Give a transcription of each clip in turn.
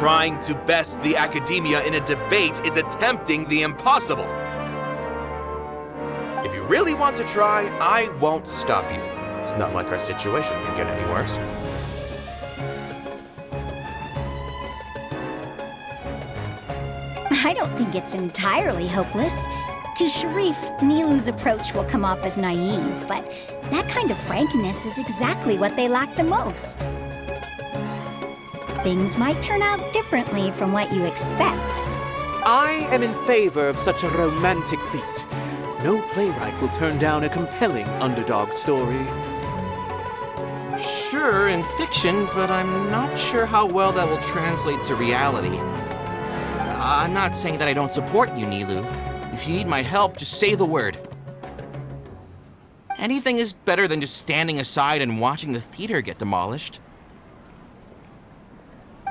Trying to best the academia in a debate is attempting the impossible. If you really want to try, I won't stop you. It's not like our situation can get any worse. I don't think it's entirely hopeless. To Sharif, Nilou's approach will come off as naive, but that kind of frankness is exactly what they lack the most. Things might turn out differently from what you expect. I am in favor of such a romantic feat. No playwright will turn down a compelling underdog story. Sure, in fiction, but I'm not sure how well that will translate to reality. I'm not saying that I don't support you, Nilou. If you need my help, just say the word. Anything is better than just standing aside and watching the theater get demolished.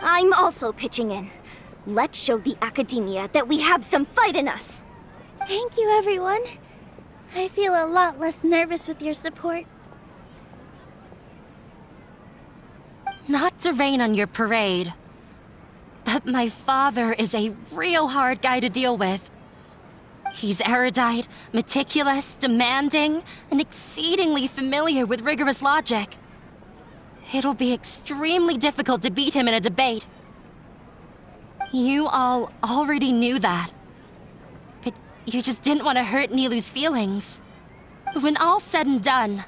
I'm also pitching in. Let's show the academia that we have some fight in us. Thank you, everyone. I feel a lot less nervous with your support. Not to rain on your parade, but my father is a real hard guy to deal with. He's erudite, meticulous, demanding, and exceedingly familiar with rigorous logic. It'll be extremely difficult to beat him in a debate. You all already knew that. But you just didn't want to hurt Nilou's feelings. When all's said and done,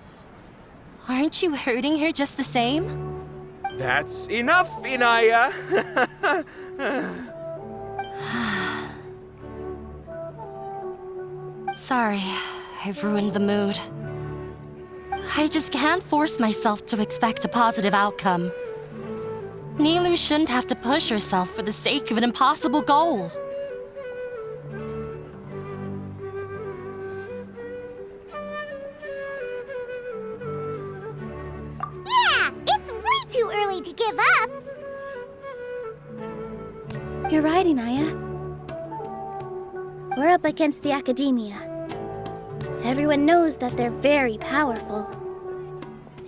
aren't you hurting her just the same? That's enough, Inaya! Sorry, I've ruined the mood. I just can't force myself to expect a positive outcome. Nilou shouldn't have to push herself for the sake of an impossible goal. Yeah! It's way too early to give up! You're right, Inaya. We're up against the academia. Everyone knows that they're very powerful.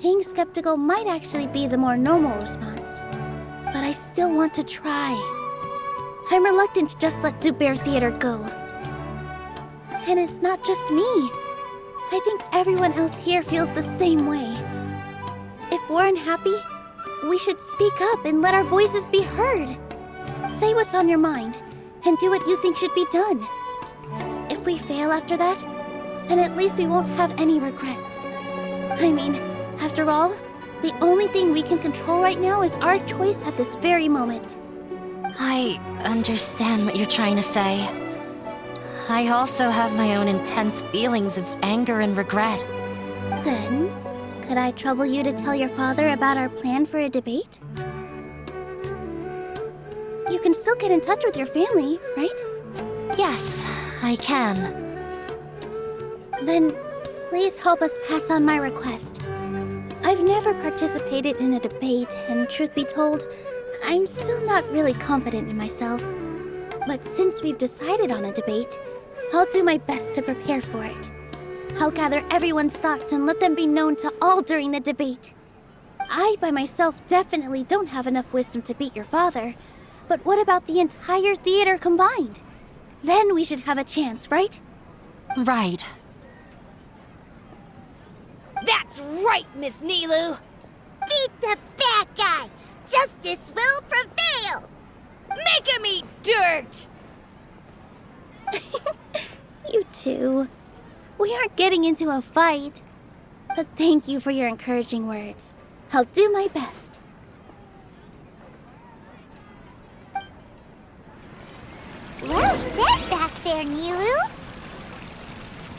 Being skeptical might actually be the more normal response. But I still want to try. I'm reluctant to just let Zubair Theater go. And it's not just me. I think everyone else here feels the same way. If we're unhappy, we should speak up and let our voices be heard. Say what's on your mind, and do what you think should be done. If we fail after that, then at least we won't have any regrets. I mean, after all, the only thing we can control right now is our choice at this very moment. I understand what you're trying to say. I also have my own intense feelings of anger and regret. Then, could I trouble you to tell your father about our plan for a debate? You can still get in touch with your family, right? Yes, I can. Then, please help us pass on my request. I've never participated in a debate, and truth be told, I'm still not really confident in myself. But since we've decided on a debate, I'll do my best to prepare for it. I'll gather everyone's thoughts and let them be known to all during the debate. I, by myself, definitely don't have enough wisdom to beat your father. But what about the entire theater combined? Then we should have a chance, right? Right. That's right, Miss Nilou! Beat the bad guy! Justice will prevail! Make him eat dirt! You too. We aren't getting into a fight. But thank you for your encouraging words. I'll do my best. Well said back there, Nilou.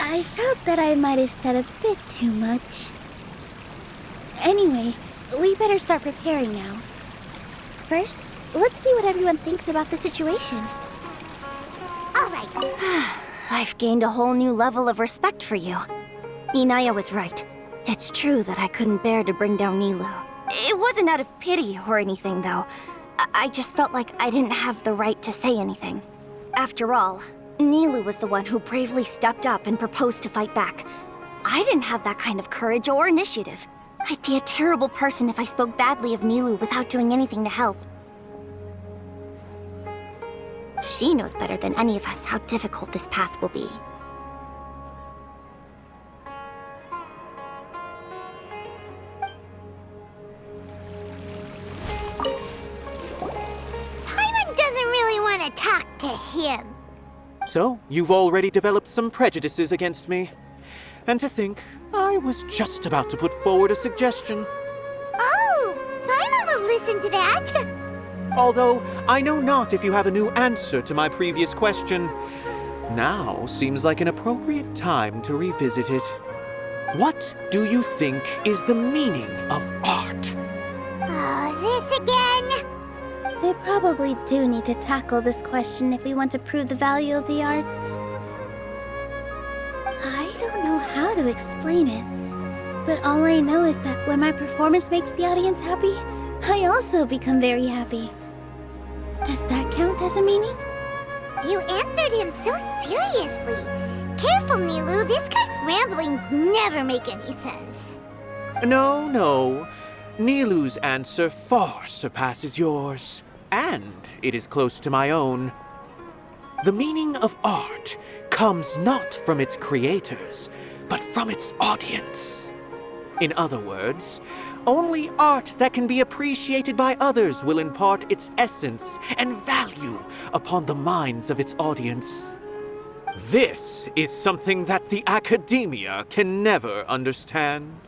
I felt that I might have said a bit too much. Anyway, we better start preparing now. First, let's see what everyone thinks about the situation. All right. I've gained a whole new level of respect for you. Inaya was right. It's true that I couldn't bear to bring down Nilou. It wasn't out of pity or anything, though. I just felt like I didn't have the right to say anything. After all, Nilou was the one who bravely stepped up and proposed to fight back. I didn't have that kind of courage or initiative. I'd be a terrible person if I spoke badly of Nilou without doing anything to help. She knows better than any of us how difficult this path will be. Paimon doesn't really want to talk to him. So, you've already developed some prejudices against me. And to think, I was just about to put forward a suggestion. Oh, Paimon will listen to that. Although, I know not if you have a new answer to my previous question. Now seems like an appropriate time to revisit it. What do you think is the meaning of art? Oh, this again? We probably do need to tackle this question if we want to prove the value of the arts. I don't know how to explain it, but all I know is that when my performance makes the audience happy, I also become very happy. Does that count as a meaning? You answered him so seriously. Careful, Nilou. This guy's ramblings never make any sense. No. Nilou's answer far surpasses yours, and it is close to my own. The meaning of art comes not from its creators, but from its audience. In other words, only art that can be appreciated by others will impart its essence and value upon the minds of its audience. This is something that the academia can never understand.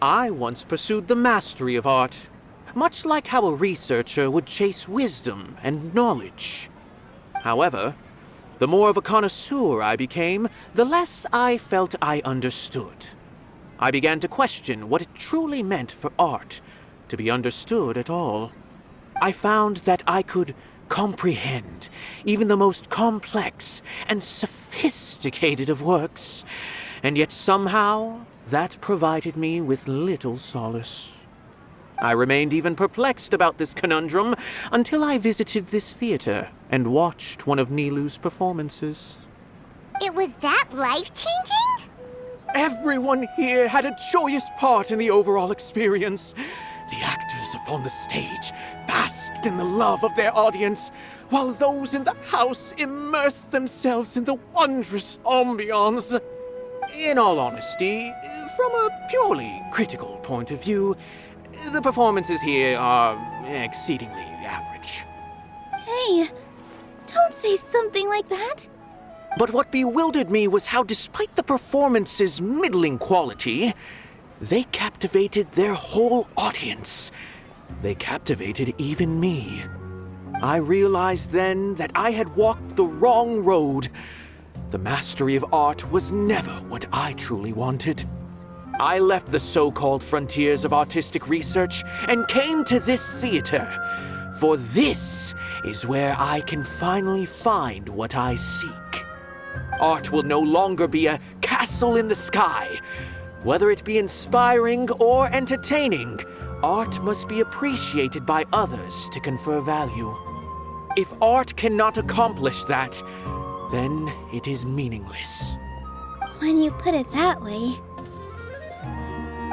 I once pursued the mastery of art, much like how a researcher would chase wisdom and knowledge. However, the more of a connoisseur I became, the less I felt I understood. I began to question what it truly meant for art to be understood at all. I found that I could comprehend even the most complex and sophisticated of works, and yet somehow that provided me with little solace. I remained even perplexed about this conundrum until I visited this theater and watched one of Nilou's performances. It was that life-changing? Everyone here had a joyous part in the overall experience. The actors upon the stage basked in the love of their audience, while those in the house immersed themselves in the wondrous ambiance. In all honesty, from a purely critical point of view, the performances here are exceedingly average. Hey, don't say something like that. But what bewildered me was how, despite the performance's middling quality, they captivated their whole audience. They captivated even me. I realized then that I had walked the wrong road. The mastery of art was never what I truly wanted. I left the so-called frontiers of artistic research and came to this theater, for this is where I can finally find what I seek. Art will no longer be a castle in the sky. Whether it be inspiring or entertaining, art must be appreciated by others to confer value. If art cannot accomplish that, then it is meaningless. When you put it that way...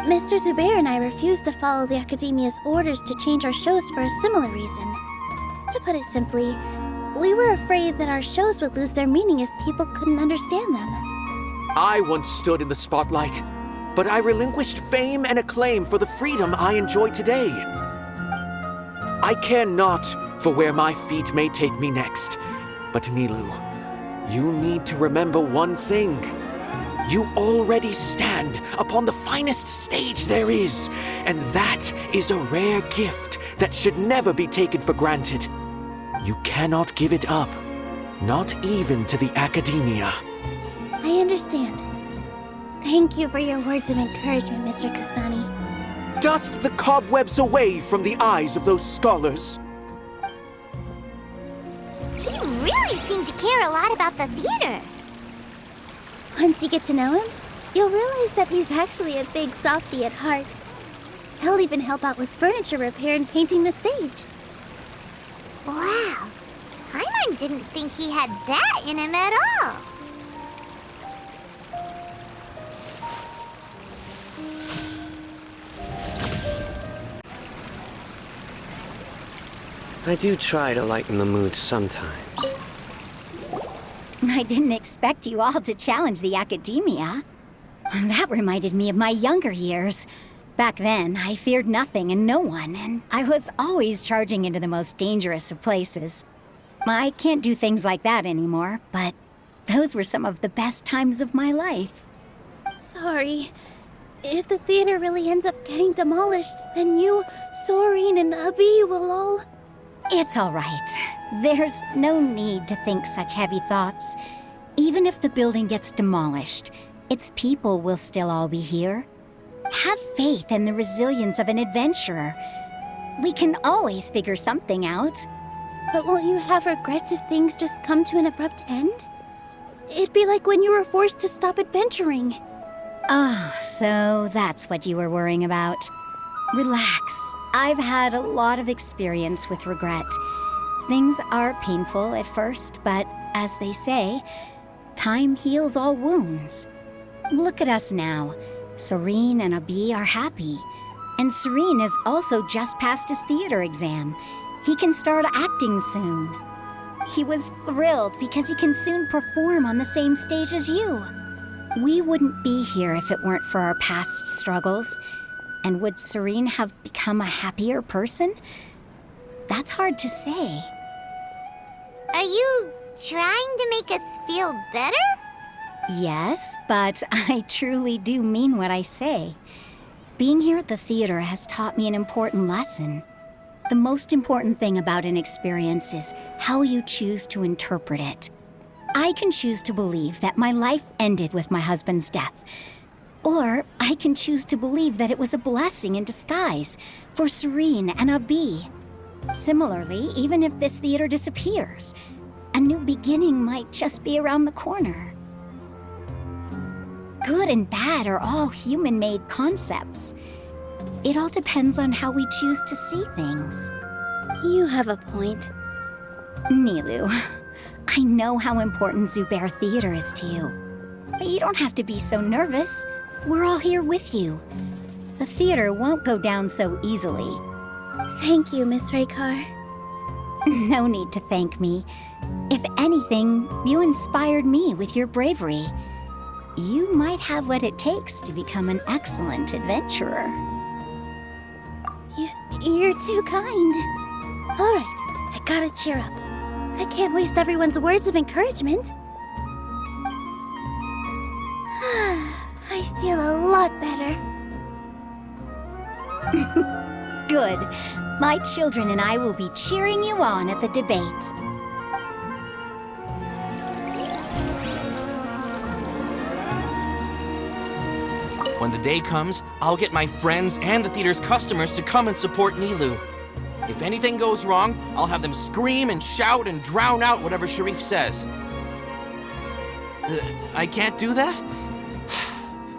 Mr. Zubair and I refused to follow the Academia's orders to change our shows for a similar reason. To put it simply, we were afraid that our shows would lose their meaning if people couldn't understand them. I once stood in the spotlight, but I relinquished fame and acclaim for the freedom I enjoy today. I care not for where my feet may take me next, but Nilou, you need to remember one thing. You already stand upon the finest stage there is, and that is a rare gift that should never be taken for granted. You cannot give it up, not even to the Academia. I understand. Thank you for your words of encouragement, Mr. Kasani. Dust the cobwebs away from the eyes of those scholars. He really seemed to care a lot about the theater. Once you get to know him, you'll realize that he's actually a big softie at heart. He'll even help out with furniture repair and painting the stage. Wow. Paimon didn't think he had that in him at all. I do try to lighten the mood sometimes. I didn't expect you all to challenge the academia. That reminded me of my younger years. Back then, I feared nothing and no one, and I was always charging into the most dangerous of places. I can't do things like that anymore, but those were some of the best times of my life. Sorry. If the theater really ends up getting demolished, then you, Soren, and Abi will all... It's all right. There's no need to think such heavy thoughts. Even if the building gets demolished, its people will still all be here. Have faith in the resilience of an adventurer. We can always figure something out. But won't you have regrets if things just come to an abrupt end? It'd be like when you were forced to stop adventuring. Ah, so that's what you were worrying about. Relax. I've had a lot of experience with regret. Things are painful at first, but as they say, time heals all wounds. Look at us now. Soren and Abi are happy. And Soren has also just passed his theater exam. He can start acting soon. He was thrilled because he can soon perform on the same stage as you. We wouldn't be here if it weren't for our past struggles. And would Soren have become a happier person? That's hard to say. Are you trying to make us feel better? Yes, but I truly do mean what I say. Being here at the theater has taught me an important lesson. The most important thing about an experience is how you choose to interpret it. I can choose to believe that my life ended with my husband's death. Or I can choose to believe that it was a blessing in disguise for Soren and Abi. Similarly, even if this theater disappears, a new beginning might just be around the corner. Good and bad are all human-made concepts. It all depends on how we choose to see things. You have a point. Nilou, I know how important Zubair Theater is to you. But you don't have to be so nervous. We're all here with you. The theater won't go down so easily. Thank you, Miss Raykar. No need to thank me. If anything, you inspired me with your bravery. You might have what it takes to become an excellent adventurer. You're too kind. All right, I gotta cheer up. I can't waste everyone's words of encouragement. I feel a lot better. Good. My children and I will be cheering you on at the debate. When the day comes, I'll get my friends and the theater's customers to come and support Nilou. If anything goes wrong, I'll have them scream and shout and drown out whatever Sharif says. I can't do that?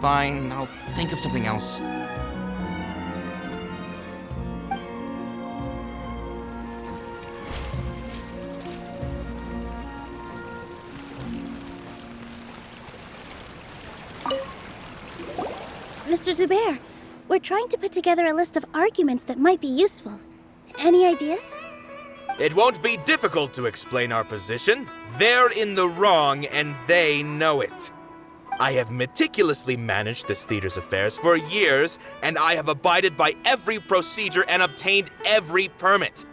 Fine, I'll think of something else. Mr. Zubair, we're trying to put together a list of arguments that might be useful. Any ideas? It won't be difficult to explain our position. They're in the wrong, and they know it. I have meticulously managed this theater's affairs for years, and I have abided by every procedure and obtained every permit.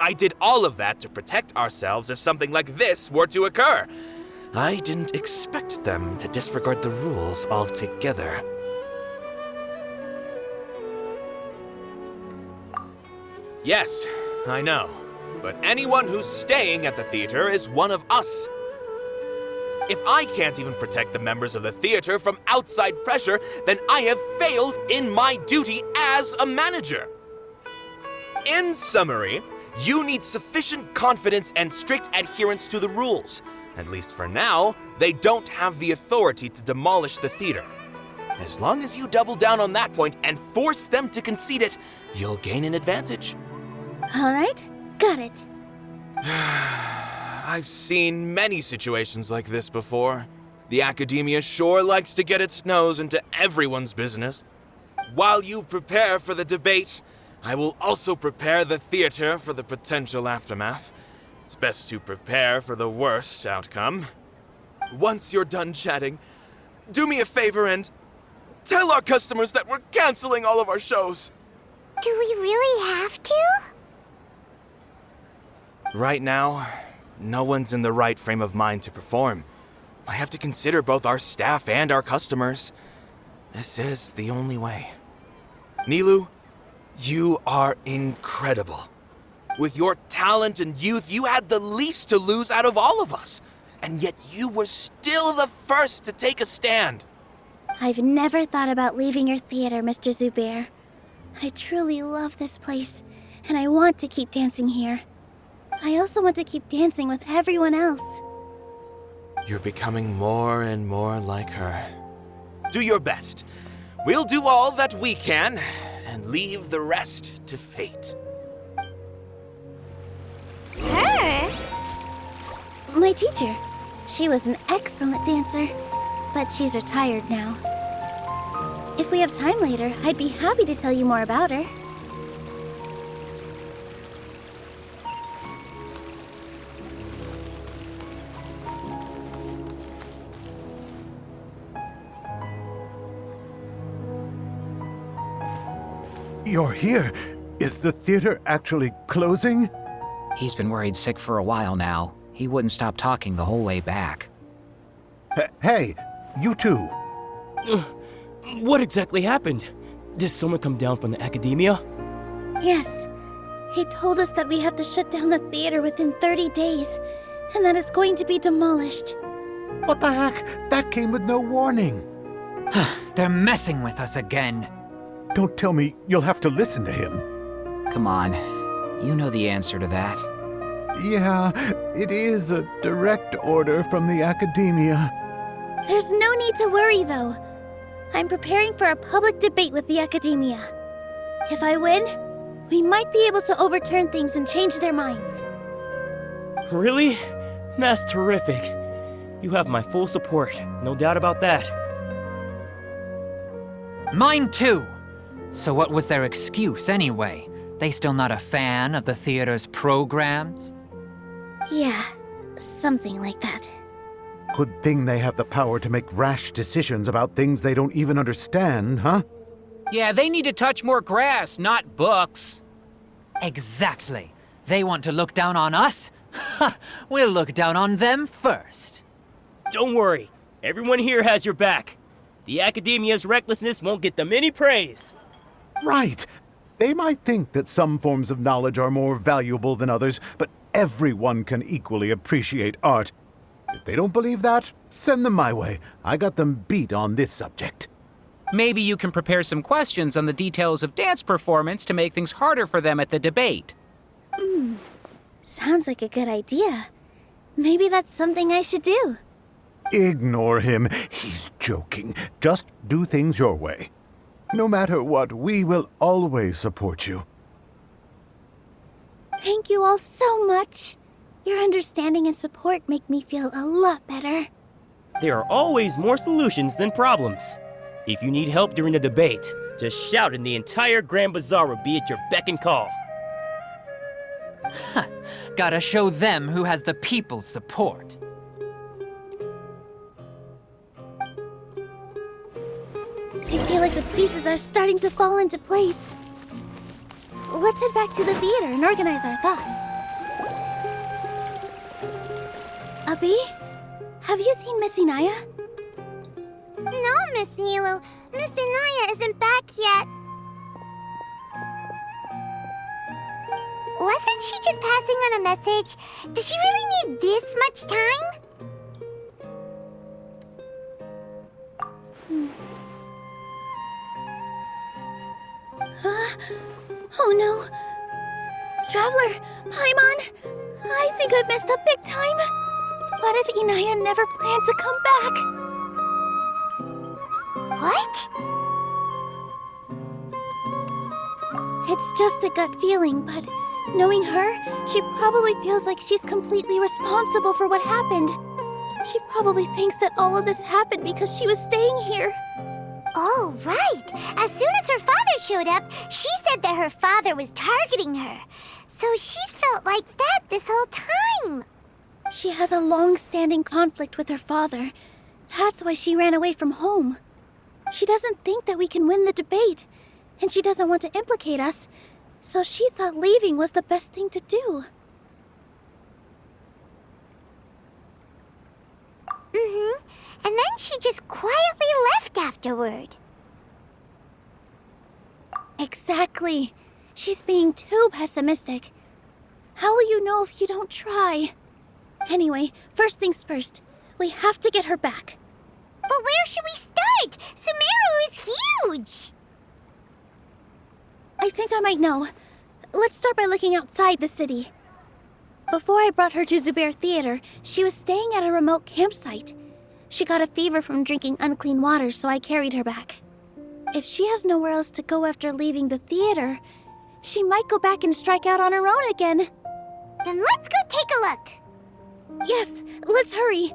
I did all of that to protect ourselves if something like this were to occur. I didn't expect them to disregard the rules altogether. Yes, I know. But anyone who's staying at the theater is one of us. If I can't even protect the members of the theater from outside pressure, then I have failed in my duty as a manager. In summary, you need sufficient confidence and strict adherence to the rules. At least for now, they don't have the authority to demolish the theater. As long as you double down on that point and force them to concede it, you'll gain an advantage. All right, got it. I've seen many situations like this before. The academia sure likes to get its nose into everyone's business. While you prepare for the debate, I will also prepare the theater for the potential aftermath. It's best to prepare for the worst outcome. Once you're done chatting, do me a favor and tell our customers that we're canceling all of our shows. Do we really have to? Right now, no one's in the right frame of mind to perform. I have to consider both our staff and our customers. This is the only way. Nilou, you are incredible. With your talent and youth, you had the least to lose out of all of us. And yet you were still the first to take a stand. I've never thought about leaving your theater, Mr. Zubair. I truly love this place, and I want to keep dancing here. I also want to keep dancing with everyone else. You're becoming more and more like her. Do your best. We'll do all that we can, and leave the rest to fate. Her? My teacher. She was an excellent dancer, but she's retired now. If we have time later, I'd be happy to tell you more about her. You're here. Is the theater actually closing? He's been worried sick for a while now. He wouldn't stop talking the whole way back. Hey, you two. What exactly happened? Did someone come down from the academia? Yes. He told us that we have to shut down the theater within 30 days, and that it's going to be demolished. What the heck? That came with no warning. They're messing with us again. Don't tell me you'll have to listen to him. Come on. You know the answer to that. Yeah, it is a direct order from the academia. There's no need to worry, though. I'm preparing for a public debate with the academia. If I win, we might be able to overturn things and change their minds. Really? That's terrific. You have my full support, no doubt about that. Mine too! So what was their excuse anyway? They still not a fan of the theater's programs? Yeah, something like that. Good thing they have the power to make rash decisions about things they don't even understand, huh? Yeah, they need to touch more grass, not books. Exactly. They want to look down on us? Ha! We'll look down on them first. Don't worry. Everyone here has your back. The academia's recklessness won't get them any praise. Right. They might think that some forms of knowledge are more valuable than others, but everyone can equally appreciate art. If they don't believe that, send them my way. I got them beat on this subject. Maybe you can prepare some questions on the details of dance performance to make things harder for them at the debate. Sounds like a good idea. Maybe that's something I should do. Ignore him. He's joking. Just do things your way. No matter what, we will always support you. Thank you all so much. Your understanding and support make me feel a lot better. There are always more solutions than problems. If you need help during the debate, just shout and the entire Grand Bazaar will be at your beck and call. Gotta show them who has the people's support. I feel like the pieces are starting to fall into place. Let's head back to the theater and organize our thoughts. Abi, have you seen Miss Inaya? No, Miss Nilou. Miss Inaya isn't back yet. Wasn't she just passing on a message? Does she really need this much time? Oh no! Traveler, Paimon! I think I've messed up big time! What if Inaya never planned to come back? What? It's just a gut feeling, but knowing her, she probably feels like she's completely responsible for what happened. She probably thinks that all of this happened because she was staying here. Oh, right. As soon as her father showed up, she said that her father was targeting her. So she's felt like that this whole time. She has a long-standing conflict with her father. That's why she ran away from home. She doesn't think that we can win the debate, and she doesn't want to implicate us, so she thought leaving was the best thing to do. Mm-hmm. And then she just quietly left afterward. Exactly. She's being too pessimistic. How will you know if you don't try? Anyway, first things first. We have to get her back. But where should we start? Sumeru is huge! I think I might know. Let's start by looking outside the city. Before I brought her to Zubair Theater, she was staying at a remote campsite. She got a fever from drinking unclean water, so I carried her back. If she has nowhere else to go after leaving the theater, she might go back and strike out on her own again. Then let's go take a look. Yes, let's hurry.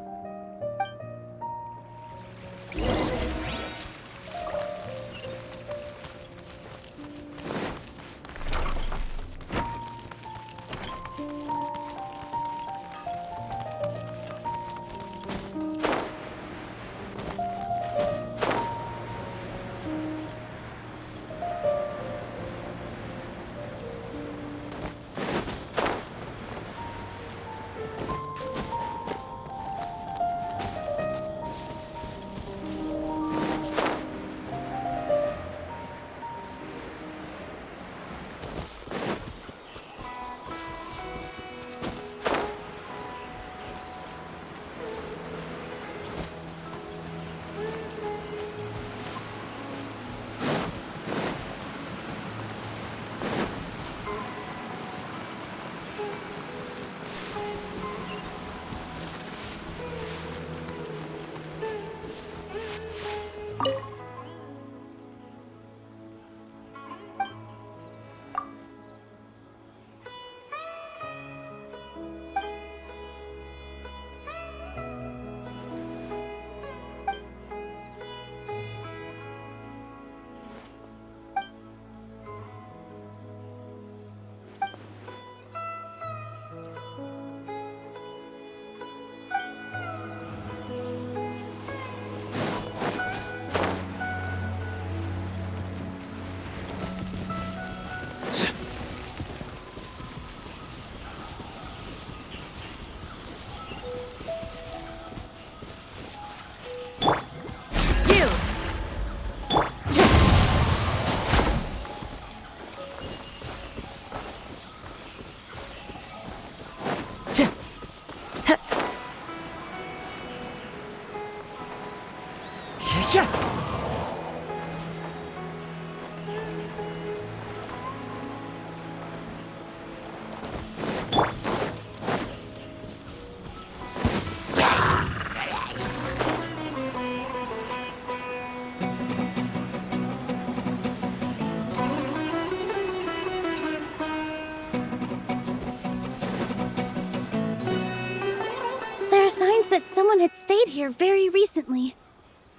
Signs that someone had stayed here very recently.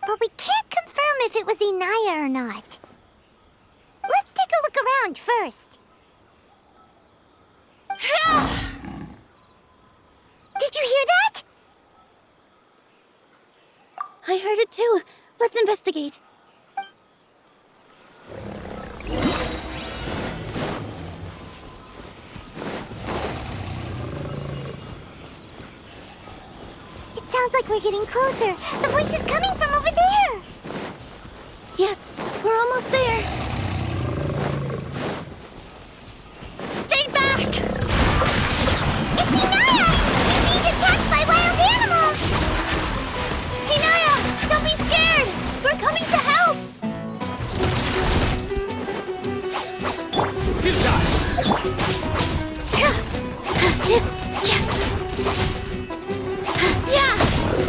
But we can't confirm if it was Inaya or not. Let's take a look around first. Did you hear that? I heard it too. Let's investigate. Sounds like we're getting closer. The voice is coming from over there. Yes, we're almost there. Stay back! It's Inaya! She's being attacked by wild animals! Inaya, don't be scared! We're coming to help!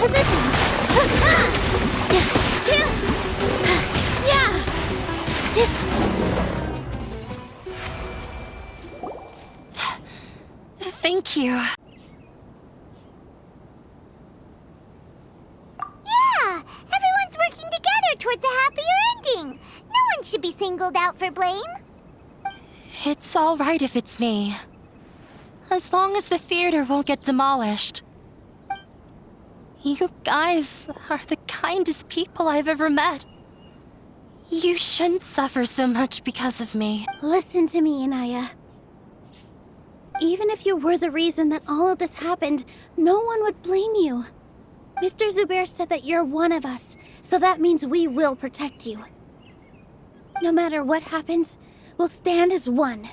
Positions! Thank you. Yeah! Everyone's working together towards a happier should be singled out for blame? It's all right if it's me. As long as the theater won't get demolished. You guys are the kindest people I've ever met. You shouldn't suffer so much because of me. Listen to me, Inaya. Even if you were the reason that all of this happened, no one would blame you. Mr. Zubair said that you're one of us, so that means we will protect you. No matter what happens, we'll stand as one.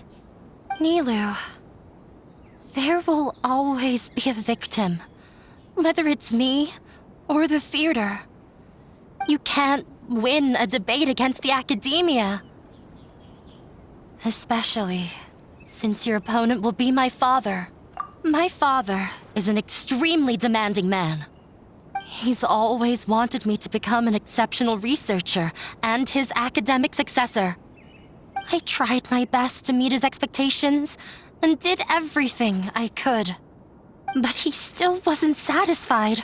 Nilou, there will always be a victim, whether it's me or the theater. You can't win a debate against the academia. Especially since your opponent will be my father. My father is an extremely demanding man. He's always wanted me to become an exceptional researcher and his academic successor. I tried my best to meet his expectations and did everything I could. But he still wasn't satisfied.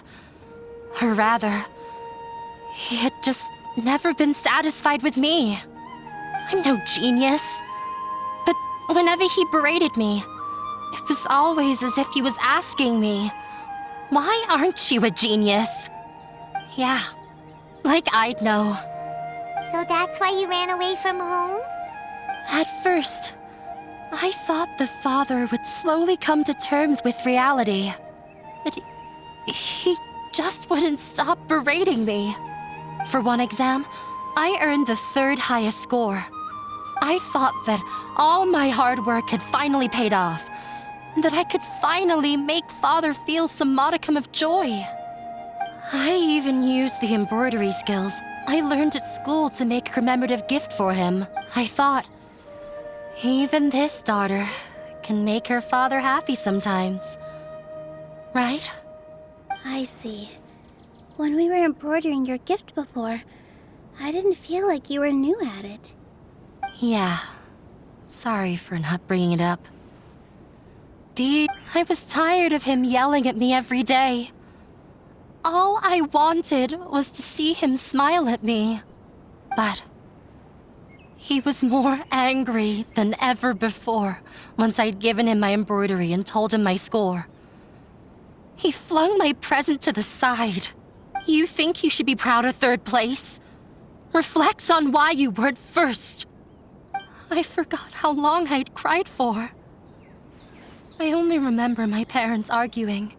Or rather, he had just never been satisfied with me. I'm no genius. But whenever he berated me, it was always as if he was asking me, "Why aren't you a genius?" Yeah, like I'd know. So that's why you ran away from home? At first, I thought the father would slowly come to terms with reality. But he just wouldn't stop berating me. For one exam, I earned the 3rd highest score. I thought that all my hard work had finally paid off, and that I could finally make Father feel some modicum of joy. I even used the embroidery skills I learned at school to make a commemorative gift for him. I thought, even this daughter can make her father happy sometimes. Right? I see. When we were embroidering your gift before, I didn't feel like you were new at it. Yeah. Sorry for not bringing it up. I was tired of him yelling at me every day. All I wanted was to see him smile at me. But he was more angry than ever before once I'd given him my embroidery and told him my score. He flung my present to the side. You think you should be proud of 3rd place? Reflect on why you weren't 1st. I forgot how long I'd cried for. I only remember my parents arguing.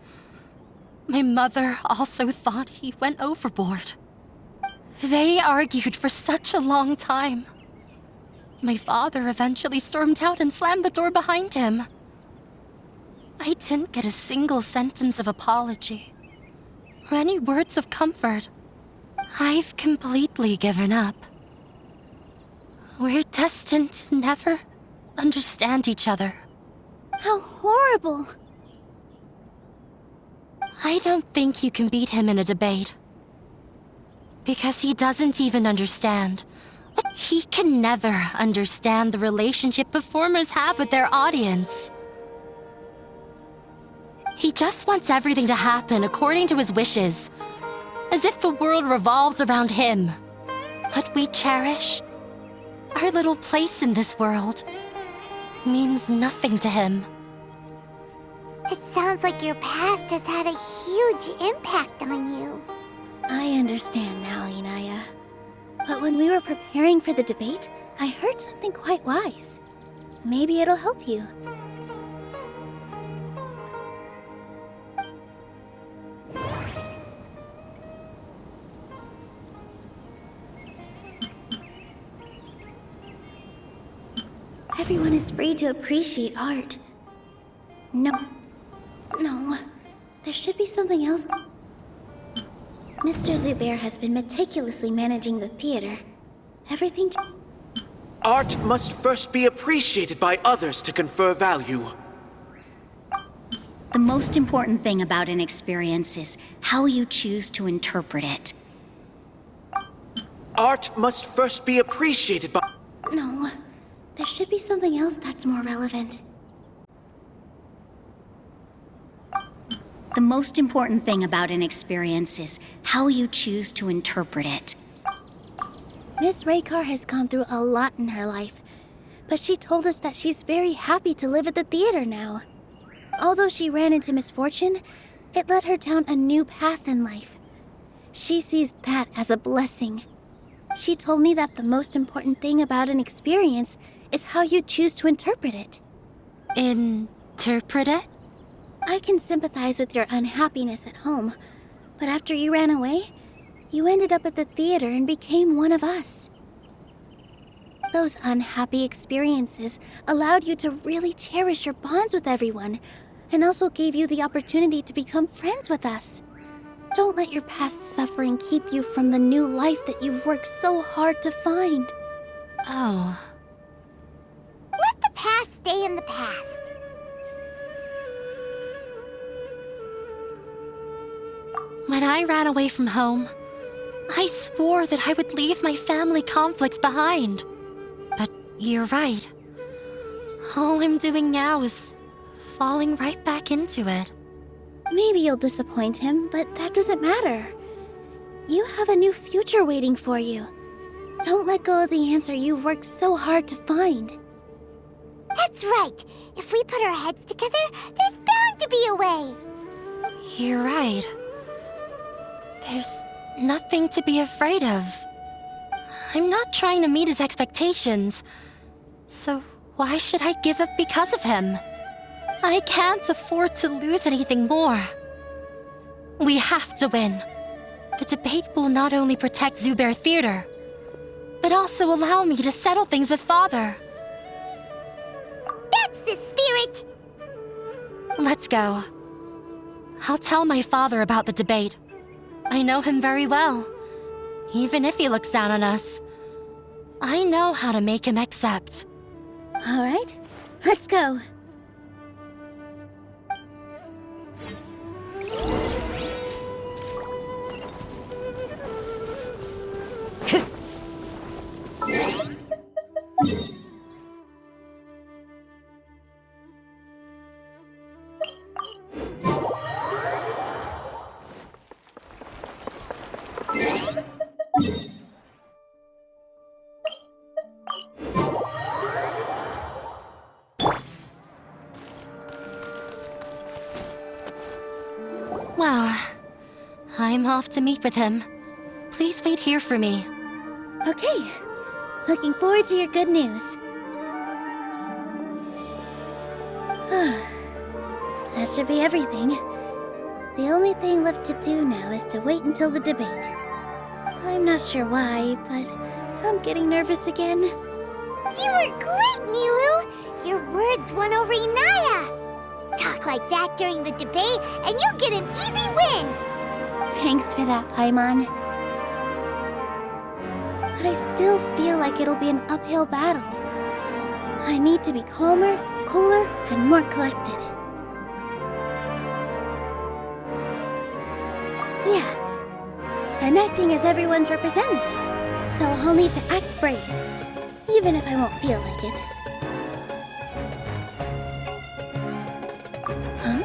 My mother also thought he went overboard. They argued for such a long time. My father eventually stormed out and slammed the door behind him. I didn't get a single sentence of apology or any words of comfort. I've completely given up. We're destined to never understand each other. How horrible! I don't think you can beat him in a debate. Because he doesn't even understand. He can never understand the relationship performers have with their audience. He just wants everything to happen according to his wishes. As if the world revolves around him. What we cherish, our little place in this world, means nothing to him. It sounds like your past has had a huge impact on you. I understand now, Inaya. But when we were preparing for the debate, I heard something quite wise. Maybe it'll help you. Everyone is free to appreciate art. No, there should be something else. Mr. Zubair has been meticulously managing the theater. Everything... Art must first be appreciated by others to confer value. The most important thing about an experience is how you choose to interpret it. Art must first be appreciated by... No, there should be something else that's more relevant. The most important thing about an experience is how you choose to interpret it. Miss Raykar has gone through a lot in her life, but she told us that she's very happy to live at the theater now. Although she ran into misfortune, it led her down a new path in life. She sees that as a blessing. She told me that the most important thing about an experience is how you choose to interpret it. Interpret it? I can sympathize with your unhappiness at home, but after you ran away, you ended up at the theater and became one of us. Those unhappy experiences allowed you to really cherish your bonds with everyone, and also gave you the opportunity to become friends with us. Don't let your past suffering keep you from the new life that you've worked so hard to find. Oh. Let the past stay in the past. When I ran away from home, I swore that I would leave my family conflicts behind. But you're right. All I'm doing now is falling right back into it. Maybe you'll disappoint him, but that doesn't matter. You have a new future waiting for you. Don't let go of the answer you've worked so hard to find. That's right. If we put our heads together, there's bound to be a way. You're right. There's nothing to be afraid of. I'm not trying to meet his expectations. So why should I give up because of him? I can't afford to lose anything more. We have to win. The debate will not only protect Zubair Theater, but also allow me to settle things with Father. That's the spirit! Let's go. I'll tell my father about the debate. I know him very well. Even if he looks down on us, I know how to make him accept. All right, let's go. Well, I'm off to meet with him. Please wait here for me. Okay. Looking forward to your good news. That should be everything. The only thing left to do now is to wait until the debate. I'm not sure why, but I'm getting nervous again. You were great, Nilou! Your words won over Inaya! Talk like that during the debate, and you'll get an easy win! Thanks for that, Paimon. But I still feel like it'll be an uphill battle. I need to be calmer, cooler, and more collected. Yeah, I'm acting as everyone's representative, so I'll need to act brave, even if I won't feel like it. Huh?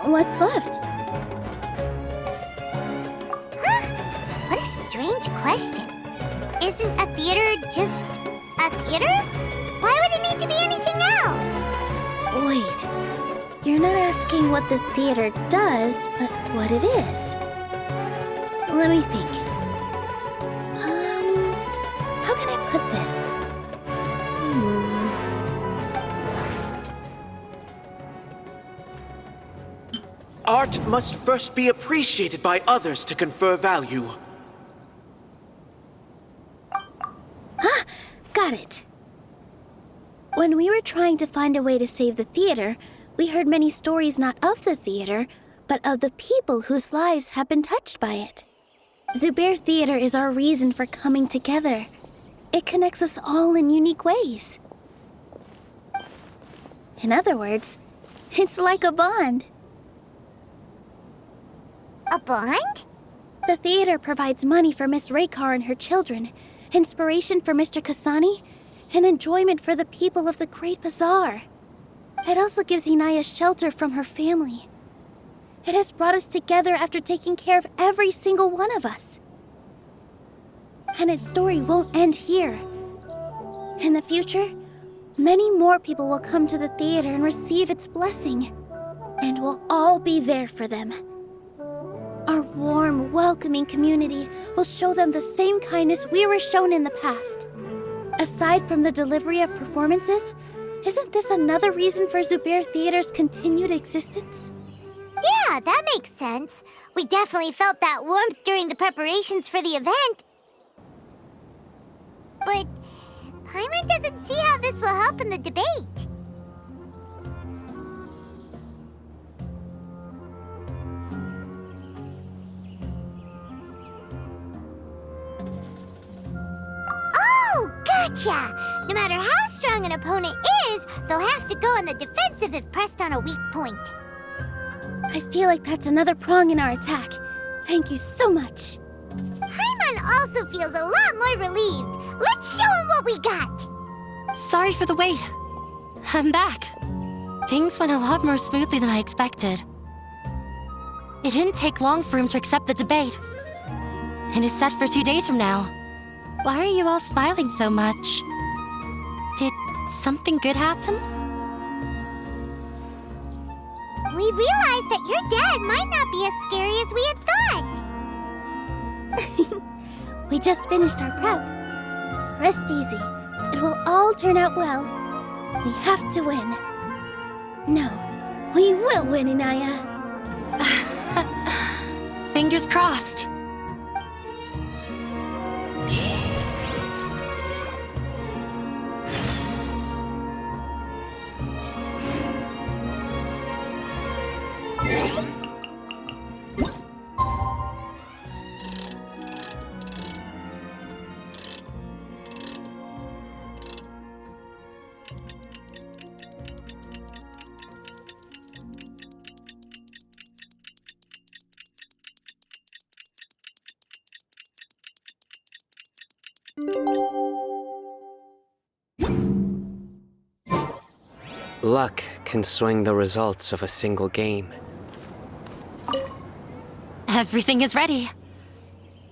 What's left? Huh? What a strange question. Isn't a theater just a theater? Why would it need to be anything else? Wait, you're not asking what the theater does, but what it is. Let me think. How can I put this? Art must first be appreciated by others to confer value. Ah, got it. When we were trying to find a way to save the theater, we heard many stories not of the theater, but of the people whose lives have been touched by it. Zubair Theater is our reason for coming together. It connects us all in unique ways. In other words, it's like a bond. A bond? The theater provides money for Miss Raykar and her children, inspiration for Mr. Kasani, and enjoyment for the people of the Great Bazaar. It also gives Inaya shelter from her family. It has brought us together after taking care of every single one of us. And its story won't end here. In the future, many more people will come to the theater and receive its blessing. And we'll all be there for them. Our warm, welcoming community will show them the same kindness we were shown in the past. Aside from the delivery of performances, isn't this another reason for Zubair Theater's continued existence? Yeah, that makes sense. We definitely felt that warmth during the preparations for the event. But Paimon doesn't see how this will help in the debate. Oh, gotcha! No matter how strong an opponent is, they'll have to go on the defensive if pressed on a weak point. I feel like that's another prong in our attack. Thank you so much. Paimon also feels a lot more relieved. Let's show him what we got! Sorry for the wait. I'm back. Things went a lot more smoothly than I expected. It didn't take long for him to accept the debate. And it's set for 2 days from now. Why are you all smiling so much? Did something good happen? We realized that your dad might not be as scary as we had thought. We just finished our prep. Rest easy. It will all turn out well. We have to win. No, we will win, Inaya. Fingers crossed. Luck can swing the results of a single game. Everything is ready.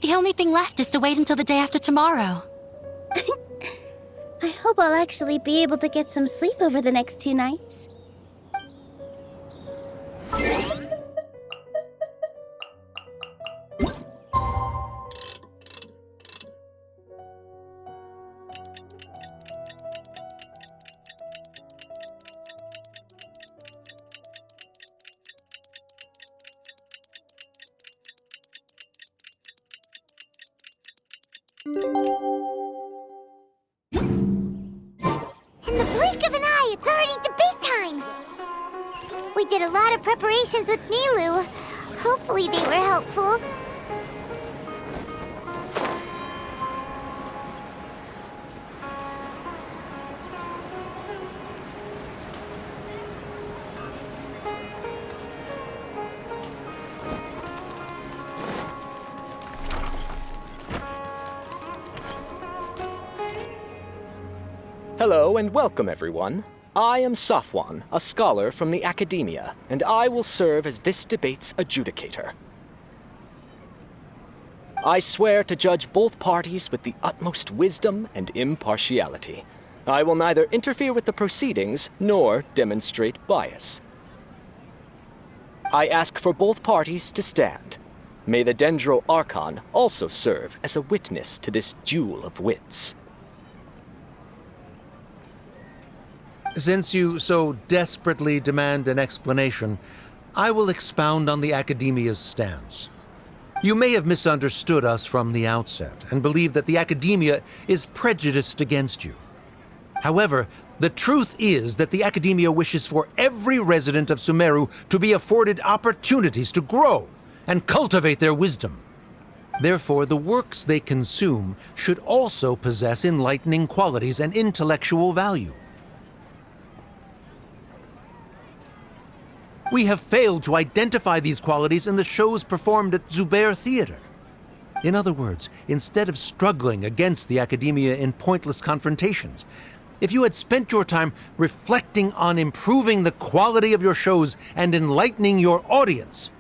The only thing left is to wait until the day after tomorrow. I hope I'll actually be able to get some sleep over the next 2 nights. In the blink of an eye, it's already debate time! We did a lot of preparations with Nilou. Hopefully they were helpful. Hello and welcome, everyone. I am Safwan, a scholar from the Academia, and I will serve as this debate's adjudicator. I swear to judge both parties with the utmost wisdom and impartiality. I will neither interfere with the proceedings nor demonstrate bias. I ask for both parties to stand. May the Dendro Archon also serve as a witness to this duel of wits. Since you so desperately demand an explanation, I will expound on the Academia's stance. You may have misunderstood us from the outset and believe that the Academia is prejudiced against you. However, the truth is that the Academia wishes for every resident of Sumeru to be afforded opportunities to grow and cultivate their wisdom. Therefore, the works they consume should also possess enlightening qualities and intellectual value. We have failed to identify these qualities in the shows performed at Zubair Theater. In other words, instead of struggling against the Academia in pointless confrontations, if you had spent your time reflecting on improving the quality of your shows and enlightening your audience,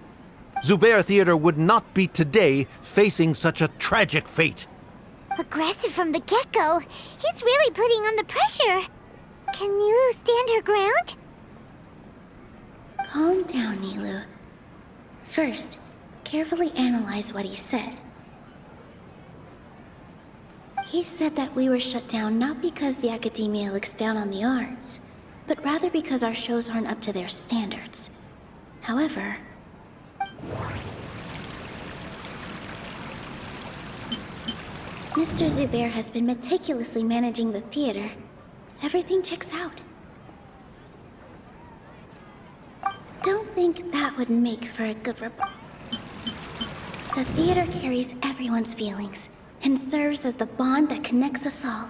Zubair Theater would not be today facing such a tragic fate. Aggressive from the get-go. He's really putting on the pressure. Can Nilou stand her ground? Calm down, Nilou. First, carefully analyze what he said. He said that we were shut down not because the Academia looks down on the arts, but rather because our shows aren't up to their standards. However, Mr. Zubair has been meticulously managing the theater. Everything checks out. Don't think that would make for a good The theater carries everyone's feelings and serves as the bond that connects us all.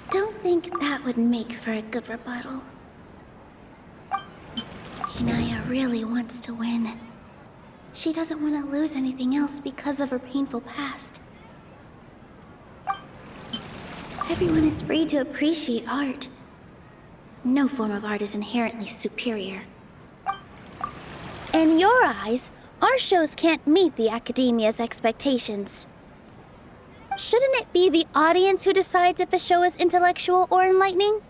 Don't think that would make for a good rebuttal. Inaya really wants to win. She doesn't want to lose anything else because of her painful past. Everyone is free to appreciate art. No form of art is inherently superior. In your eyes, our shows can't meet the Academia's expectations. Shouldn't it be the audience who decides if a show is intellectual or enlightening?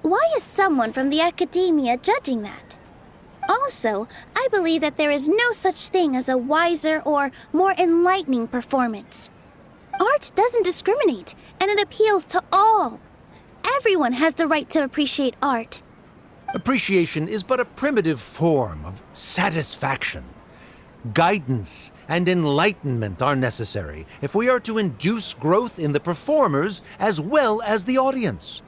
Why is someone from the Academia judging that? Also, I believe that there is no such thing as a wiser or more enlightening performance. Art doesn't discriminate, and it appeals to all. Everyone has the right to appreciate art. Appreciation is but a primitive form of satisfaction. Guidance and enlightenment are necessary if we are to induce growth in the performers as well as the audience.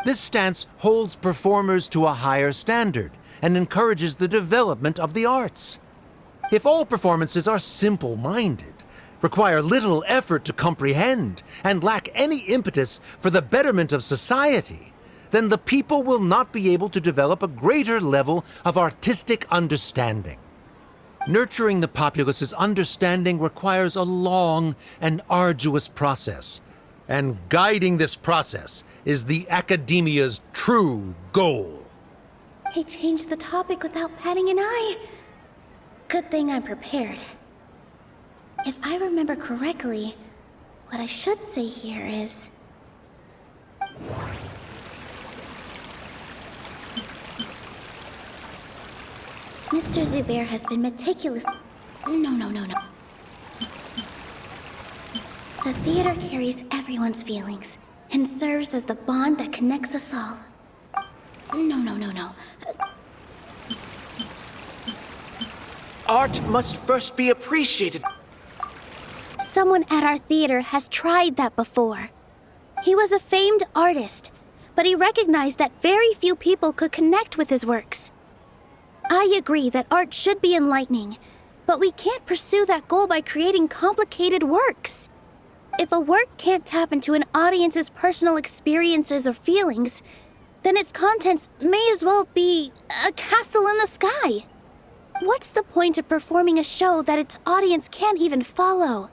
This stance holds performers to a higher standard and encourages the development of the arts. If all performances are simple-minded, require little effort to comprehend, and lack any impetus for the betterment of society, then the people will not be able to develop a greater level of artistic understanding. Nurturing the populace's understanding requires a long and arduous process, and guiding this process is the Academia's true goal. He changed the topic without batting an eye. Good thing I'm prepared. If I remember correctly, what I should say here is... Mr. Zubair has been meticulous... No. The theater carries everyone's feelings and serves as the bond that connects us all. No. Art must first be appreciated. Someone at our theater has tried that before. He was a famed artist, but he recognized that very few people could connect with his works. I agree that art should be enlightening, but we can't pursue that goal by creating complicated works. If a work can't tap into an audience's personal experiences or feelings, then its contents may as well be a castle in the sky. What's the point of performing a show that its audience can't even follow?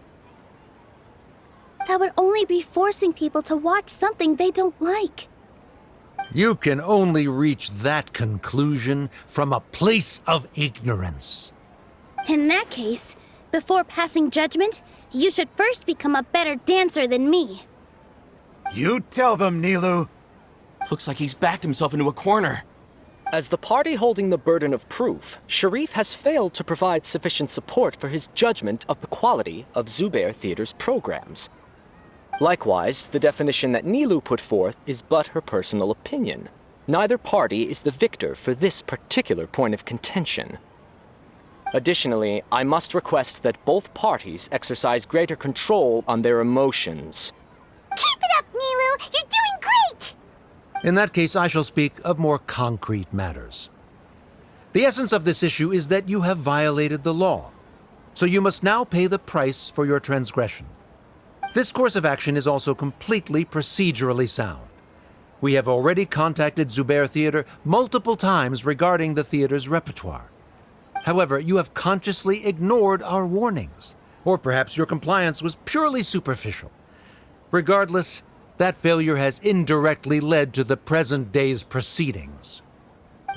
That would only be forcing people to watch something they don't like. You can only reach that conclusion from a place of ignorance. In that case, before passing judgment, you should first become a better dancer than me. You tell them, Nilou. Looks like he's backed himself into a corner. As the party holding the burden of proof, Sharif has failed to provide sufficient support for his judgment of the quality of Zubair Theater's programs. Likewise, the definition that Nilou put forth is but her personal opinion. Neither party is the victor for this particular point of contention. Additionally, I must request that both parties exercise greater control on their emotions. Keep it up, Nilou! You're doing great! In that case, I shall speak of more concrete matters. The essence of this issue is that you have violated the law, so you must now pay the price for your transgression. This course of action is also completely procedurally sound. We have already contacted Zubair Theater multiple times regarding the theater's repertoire. However, you have consciously ignored our warnings, or perhaps your compliance was purely superficial. Regardless, that failure has indirectly led to the present day's proceedings.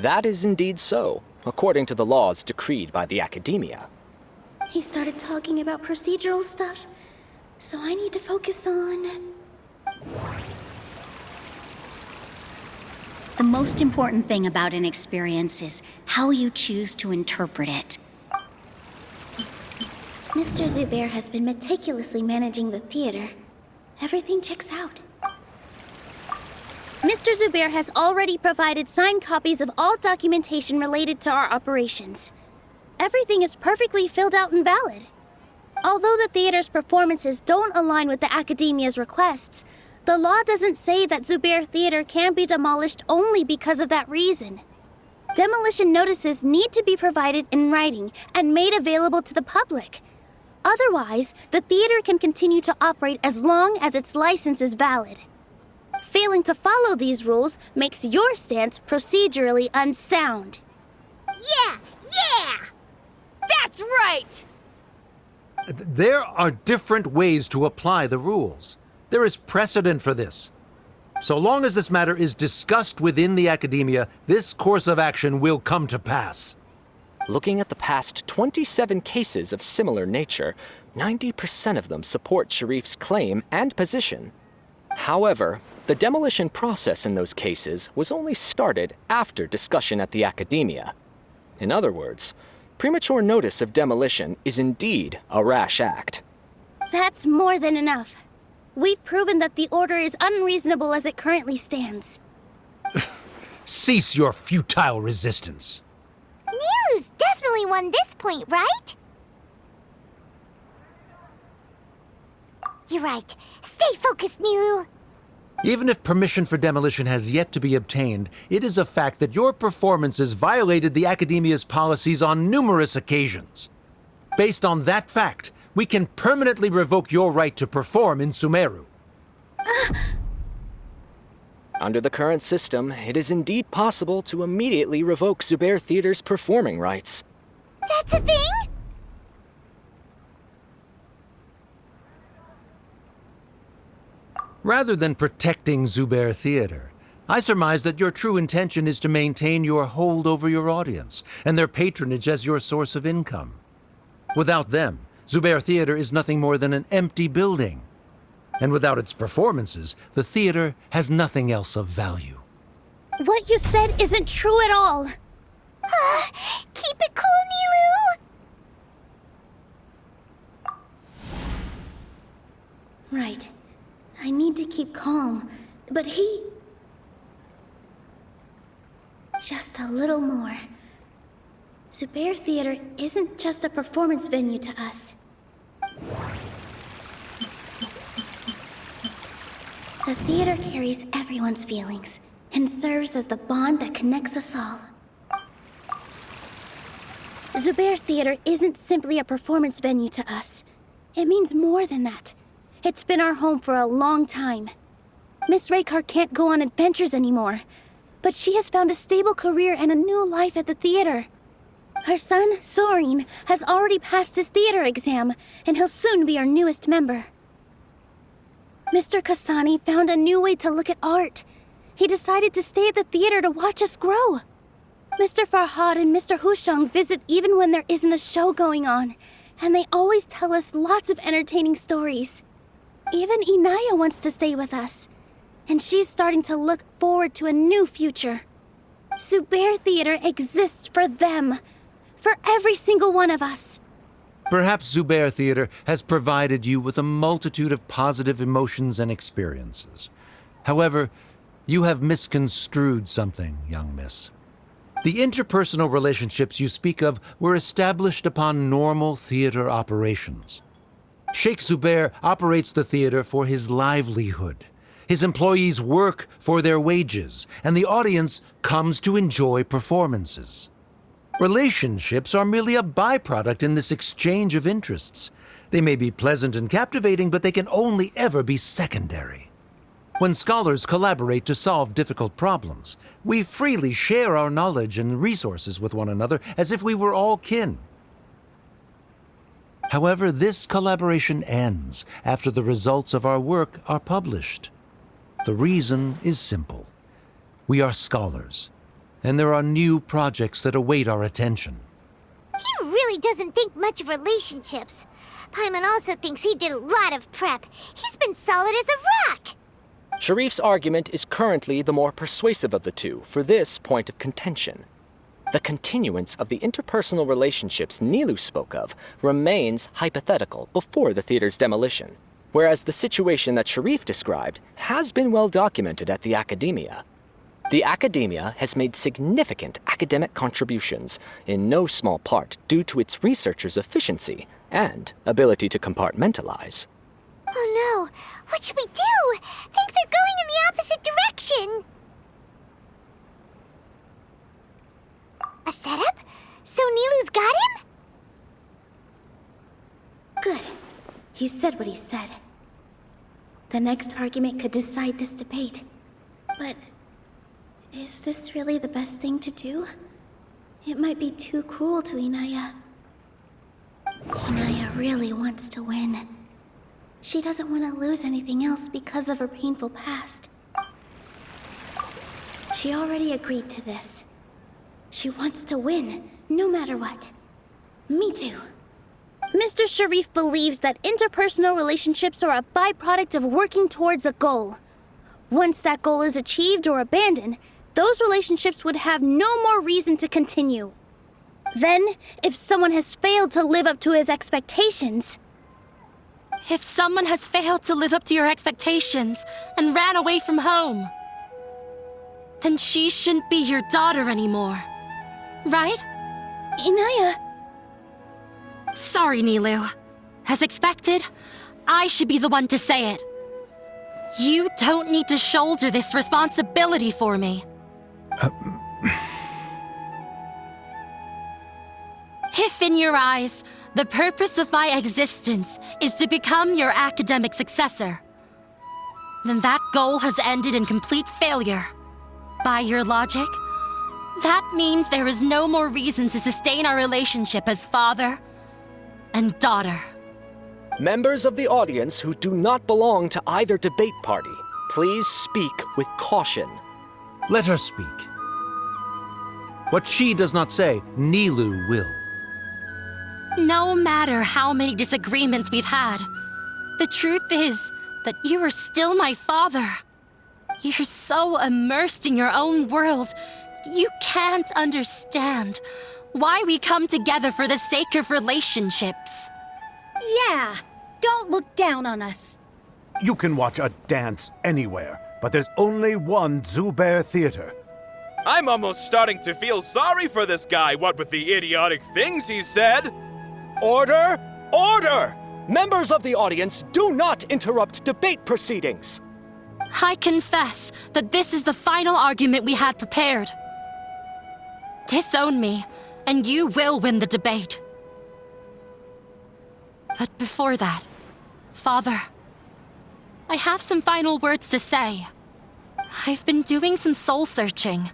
That is indeed so, according to the laws decreed by the Academia. He started talking about procedural stuff. So I need to focus on... The most important thing about an experience is how you choose to interpret it. Mr. Zubair has been meticulously managing the theater. Everything checks out. Mr. Zubair has already provided signed copies of all documentation related to our operations. Everything is perfectly filled out and valid. Although the theater's performances don't align with the Academia's requests, the law doesn't say that Zubair Theater can be demolished only because of that reason. Demolition notices need to be provided in writing and made available to the public. Otherwise, the theater can continue to operate as long as its license is valid. Failing to follow these rules makes your stance procedurally unsound. Yeah! That's right! There are different ways to apply the rules. There is precedent for this. So long as this matter is discussed within the Academia, this course of action will come to pass. Looking at the past 27 cases of similar nature, 90% of them support Sharif's claim and position. However, the demolition process in those cases was only started after discussion at the Academia. In other words, premature notice of demolition is indeed a rash act. That's more than enough. We've proven that the order is unreasonable as it currently stands. Cease your futile resistance. Nilu's definitely won this point, right? You're right. Stay focused, Nilu. Even if permission for demolition has yet to be obtained, it is a fact that your performances violated the Academia's policies on numerous occasions. Based on that fact, we can permanently revoke your right to perform in Sumeru. Under the current system, it is indeed possible to immediately revoke Zubair Theater's performing rights. That's a thing? Rather than protecting Zubair Theater, I surmise that your true intention is to maintain your hold over your audience and their patronage as your source of income. Without them, Zubair Theater is nothing more than an empty building. And without its performances, the theater has nothing else of value. What you said isn't true at all. Keep it cool, Nilu! Right. I need to keep calm, but he... Just a little more. Zubair Theater isn't just a performance venue to us. The theater carries everyone's feelings and serves as the bond that connects us all. Zubair Theater isn't simply a performance venue to us. It means more than that. It's been our home for a long time. Miss Raykar can't go on adventures anymore, but she has found a stable career and a new life at the theater. Her son, Soren, has already passed his theater exam, and he'll soon be our newest member. Mr. Kasani found a new way to look at art. He decided to stay at the theater to watch us grow. Mr. Farhad and Mr. Hushang visit even when there isn't a show going on, and they always tell us lots of entertaining stories. Even Inaya wants to stay with us, and she's starting to look forward to a new future. Zubair Theater exists for them, for every single one of us. Perhaps Zubair Theater has provided you with a multitude of positive emotions and experiences. However, you have misconstrued something, young miss. The interpersonal relationships you speak of were established upon normal theater operations. Sheikh Zubair operates the theater for his livelihood. His employees work for their wages, and the audience comes to enjoy performances. Relationships are merely a byproduct in this exchange of interests. They may be pleasant and captivating, but they can only ever be secondary. When scholars collaborate to solve difficult problems, we freely share our knowledge and resources with one another as if we were all kin. However, this collaboration ends after the results of our work are published. The reason is simple. We are scholars, and there are new projects that await our attention. He really doesn't think much of relationships. Paimon also thinks he did a lot of prep. He's been solid as a rock. Sharif's argument is currently the more persuasive of the two for this point of contention. The continuance of the interpersonal relationships Nilou spoke of remains hypothetical before the theater's demolition, whereas the situation that Sharif described has been well documented at the Academia. The Academia has made significant academic contributions, in no small part due to its researchers' efficiency and ability to compartmentalize. Oh no, what should we do? Things are going in the opposite direction. A setup? So Nilou's got him? Good. He said what he said. The next argument could decide this debate. But is this really the best thing to do? It might be too cruel to Inaya. Inaya really wants to win. She doesn't want to lose anything else because of her painful past. She already agreed to this. She wants to win, no matter what. Me too. Mr. Sharif believes that interpersonal relationships are a byproduct of working towards a goal. Once that goal is achieved or abandoned, those relationships would have no more reason to continue. Then, if someone has failed to live up to his expectations... If someone has failed to live up to your expectations and ran away from home, then she shouldn't be your daughter anymore. Right? Inaya... Sorry, Nilou. As expected, I should be the one to say it. You don't need to shoulder this responsibility for me. If in your eyes, the purpose of my existence is to become your academic successor, then that goal has ended in complete failure. By your logic, that means there is no more reason to sustain our relationship as father and daughter. Members of the audience who do not belong to either debate party, please speak with caution. Let her speak. What she does not say, Nilou will. No matter how many disagreements we've had, the truth is that you are still my father. You're so immersed in your own world, you can't understand why we come together for the sake of relationships. Yeah, don't look down on us. You can watch a dance anywhere, but there's only one Zubair Theater. I'm almost starting to feel sorry for this guy, what with the idiotic things he said. Order! Order! Members of the audience, do not interrupt debate proceedings. I confess that this is the final argument we had prepared. Disown me, and you will win the debate. But before that, Father, I have some final words to say. I've been doing some soul-searching.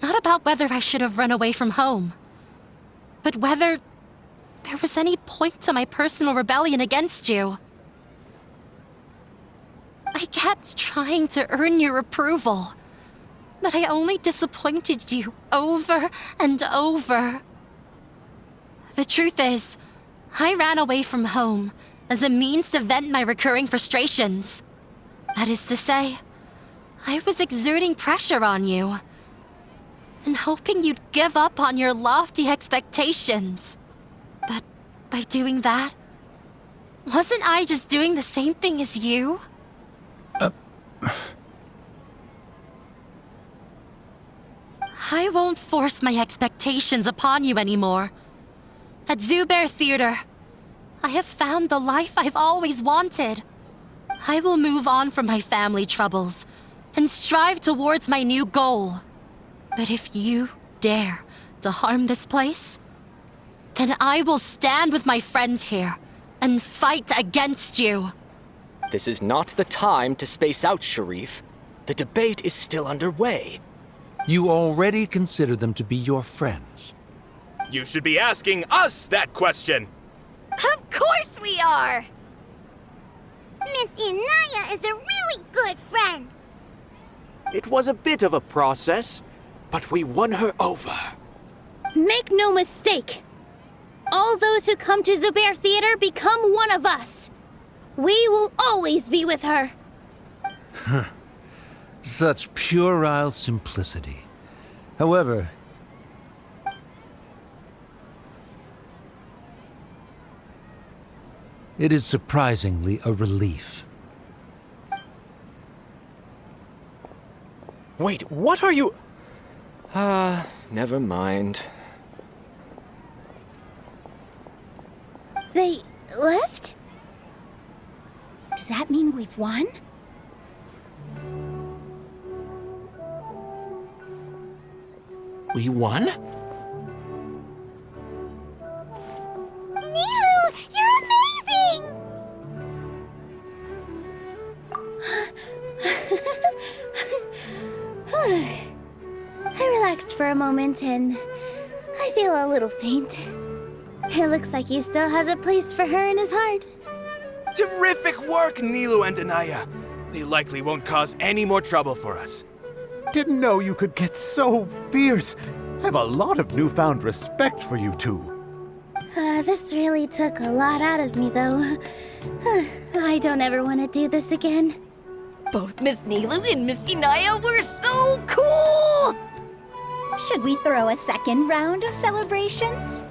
Not about whether I should have run away from home, but whether there was any point to my personal rebellion against you. I kept trying to earn your approval, but I only disappointed you over and over. The truth is, I ran away from home as a means to vent my recurring frustrations. That is to say, I was exerting pressure on you and hoping you'd give up on your lofty expectations. But by doing that, wasn't I just doing the same thing as you? I won't force my expectations upon you anymore. At Zubair Theater, I have found the life I've always wanted. I will move on from my family troubles and strive towards my new goal. But if you dare to harm this place, then I will stand with my friends here and fight against you. This is not the time to space out, Sharif. The debate is still underway. You already consider them to be your friends. You should be asking us that question. Of course we are! Miss Inaya is a really good friend. It was a bit of a process, but we won her over. Make no mistake. All those who come to Zubair Theater become one of us. We will always be with her. Such puerile simplicity. However, it is surprisingly a relief. Wait, what are you... never mind. They left? Does that mean we've won? We won? Nilou, you're amazing! I relaxed for a moment and I feel a little faint. It looks like he still has a place for her in his heart. Terrific work, Nilou and Anaya. They likely won't cause any more trouble for us. Didn't know you could get so fierce. I have a lot of newfound respect for you two. This really took a lot out of me, though. I don't ever want to do this again. Both Miss Nilou and Miss Inaya were so cool! Should we throw a second round of celebrations?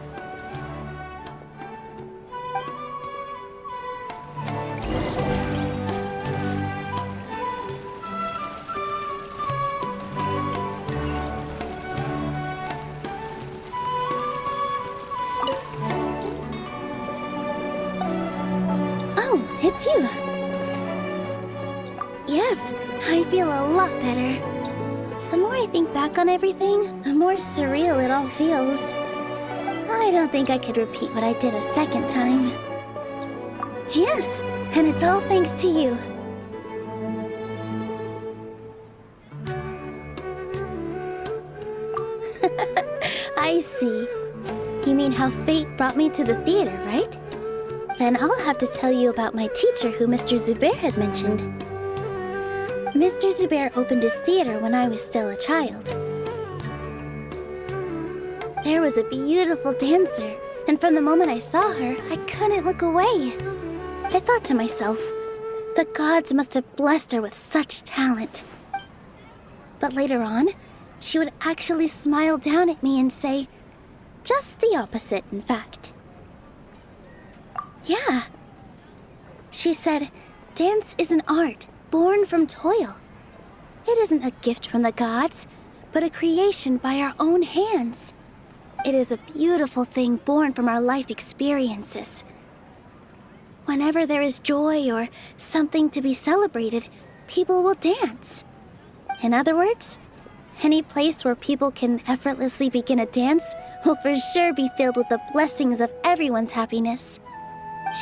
Oh, it's you. Yes, I feel a lot better. The more I think back on everything, the more surreal it all feels. I don't think I could repeat what I did a second time. Yes, and it's all thanks to you. I see. You mean how fate brought me to the theater, right? Then I'll have to tell you about my teacher who Mr. Zubair had mentioned. Mr. Zubair opened his theater when I was still a child. There was a beautiful dancer, and from the moment I saw her, I couldn't look away. I thought to myself, the gods must have blessed her with such talent. But later on, she would actually smile down at me and say, just the opposite, in fact. Yeah. She said, dance is an art born from toil. It isn't a gift from the gods, but a creation by our own hands. It is a beautiful thing born from our life experiences. Whenever there is joy or something to be celebrated, people will dance. In other words, any place where people can effortlessly begin a dance will for sure be filled with the blessings of everyone's happiness.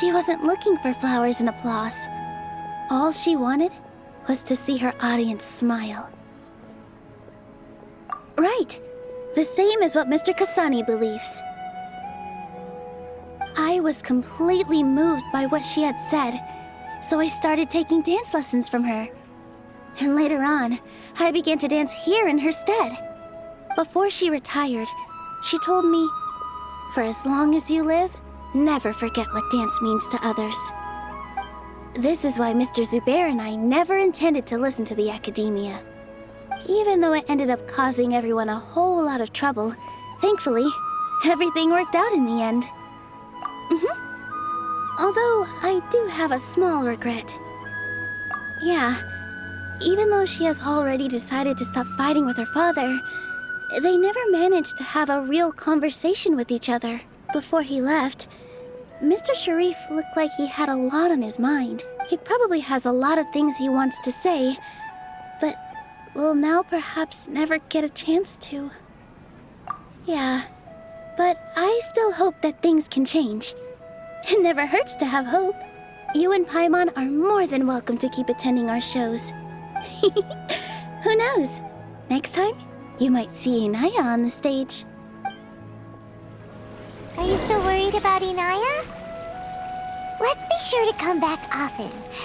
She wasn't looking for flowers and applause. All she wanted was to see her audience smile. Right. The same as what Mr. Kasani believes. I was completely moved by what she had said, so I started taking dance lessons from her. And later on, I began to dance here in her stead. Before she retired, she told me, for as long as you live, never forget what dance means to others. This is why Mr. Zubair and I never intended to listen to the academia. Even though it ended up causing everyone a whole lot of trouble, thankfully, everything worked out in the end. Although, I do have a small regret. Yeah, even though she has already decided to stop fighting with her father, they never managed to have a real conversation with each other. Before he left, Mr. Sharif looked like he had a lot on his mind. He probably has a lot of things he wants to say, but will now perhaps never get a chance to. Yeah, but I still hope that things can change. It never hurts to have hope. You and Paimon are more than welcome to keep attending our shows. Who knows? Next time, you might see Inaya on the stage. Are you still worried about Inaya? Let's be sure to come back often.